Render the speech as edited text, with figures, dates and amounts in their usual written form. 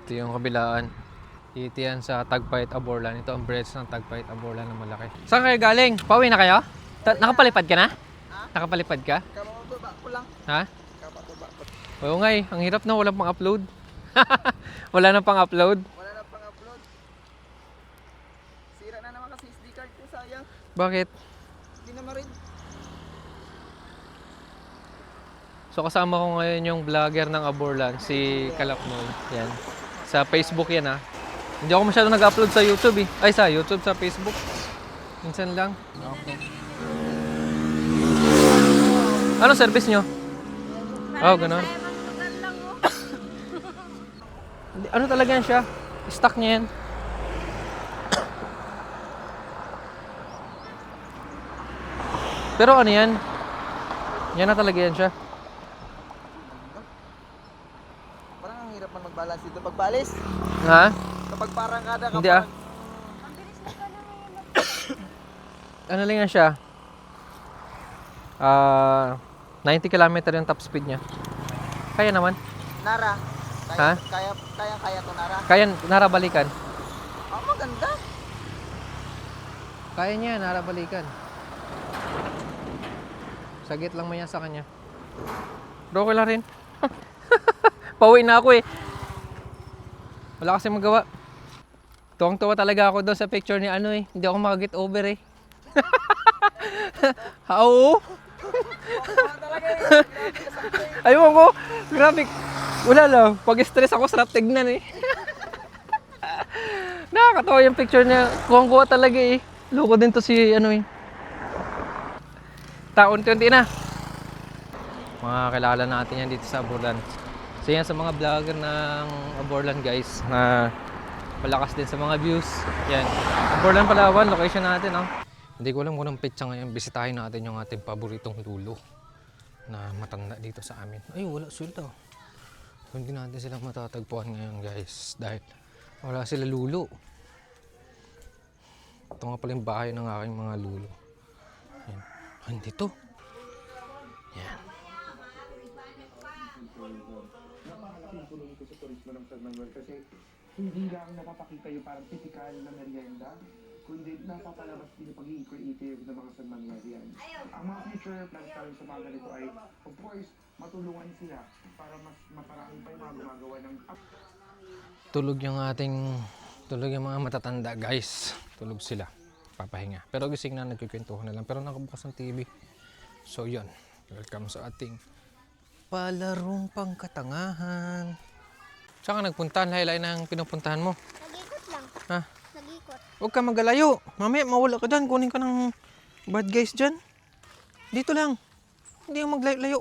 Ito yung kabilaan. Dito yan sa Tagpayat Aborlan. Ito ang branch ng Tagpayat Aborlan na malaki. Saan kayo galing? Pauwi na kayo? Nakapalipad ka na? Nakapalipad ka? Kababa ko lang. Ha? Kababa ko. Oo nga eh. Ang hirap na walang pang-upload. Wala na pang-upload. Wala na pang upload. Sira na naman kasi SD card ko, sayang. Bakit? Hindi na ma-read. So kasama ko ngayon yung vlogger ng Aborlan, si Kalapnoy. Yan. Sa Facebook yan ha. Hindi ako masyado nag-upload sa YouTube eh. Ay sa YouTube, sa Facebook. Minsan lang. Okay. Ano service nyo? Oh, gano'n. Ano talaga yan siya? Stock niya yan. Pero ano yan? Yan na talaga yan siya. Parang ang hirap man mag-balance dito pagbalis. Ha? Kapag parang kada ka Hindi ah. Ano lang yan siya? 90 km yung top speed niya. Kaya naman. Nara. Ha? Kaya to Nara. Kaya narabalikan. Oh, maganda. Kaya niya, narabalikan. Sagit lang man yan sa kanya. Pero okay lang rin. Pauwi na ako eh. Wala kasi magawa. Tuwang-tuwa talaga ako doon sa picture ni ano eh. Hindi ako makaget over eh. Oo. Ayun ko. Grabe. Wala lang. Pag stress ako, sarap tignan eh. Nakakatawa yung picture niya. Kuwang-kuwa talaga eh. Loko din to si ano eh. Taon-tunti na. Mga kilala natin yan dito sa Aborlan. So yan sa mga vlogger ng Aborlan guys na malakas din sa mga views. Yan. Aborlan Palawan, location natin oh. Hindi ko alam kung anong pitsa ngayon. Bisitahin natin yung ating paboritong lulo na matanda dito sa amin. Ay, wala sila. Hindi natin silang matatagpuan ngayon guys dahil wala sila lulo. Ito nga pala yung bahay ng aking mga lulo. Yan. Andito. Yan. Napakalaking tulong ito sa turismo ng San Manuel kasi hindi lang napapakita yung parang typical na merienda, kundi napapalabas din yung pagiging creative ng mga San Manuelian. Ang mga future plans namin sa mga ganito ay, of course, matulungan sila para mas maparami pa yung mga gumagawa ng... Tulog yung mga matatanda guys. Tulog sila. Papahinga. Pero gising na, nagkikwentuhan na lang. Pero nakabukas ang TV. So yun. Welcome sa ating palarong pangkatangahan. Saan ka nagpunta? Lahi-lahi na ang pinupuntahan mo. Nag-ikot lang. Ha? Nag-ikot. Huwag ka magalayo. Mamaya mawala ka dyan. Kunin ka ng bad guys dyan. Dito lang. Hindi ka maglayo-layo.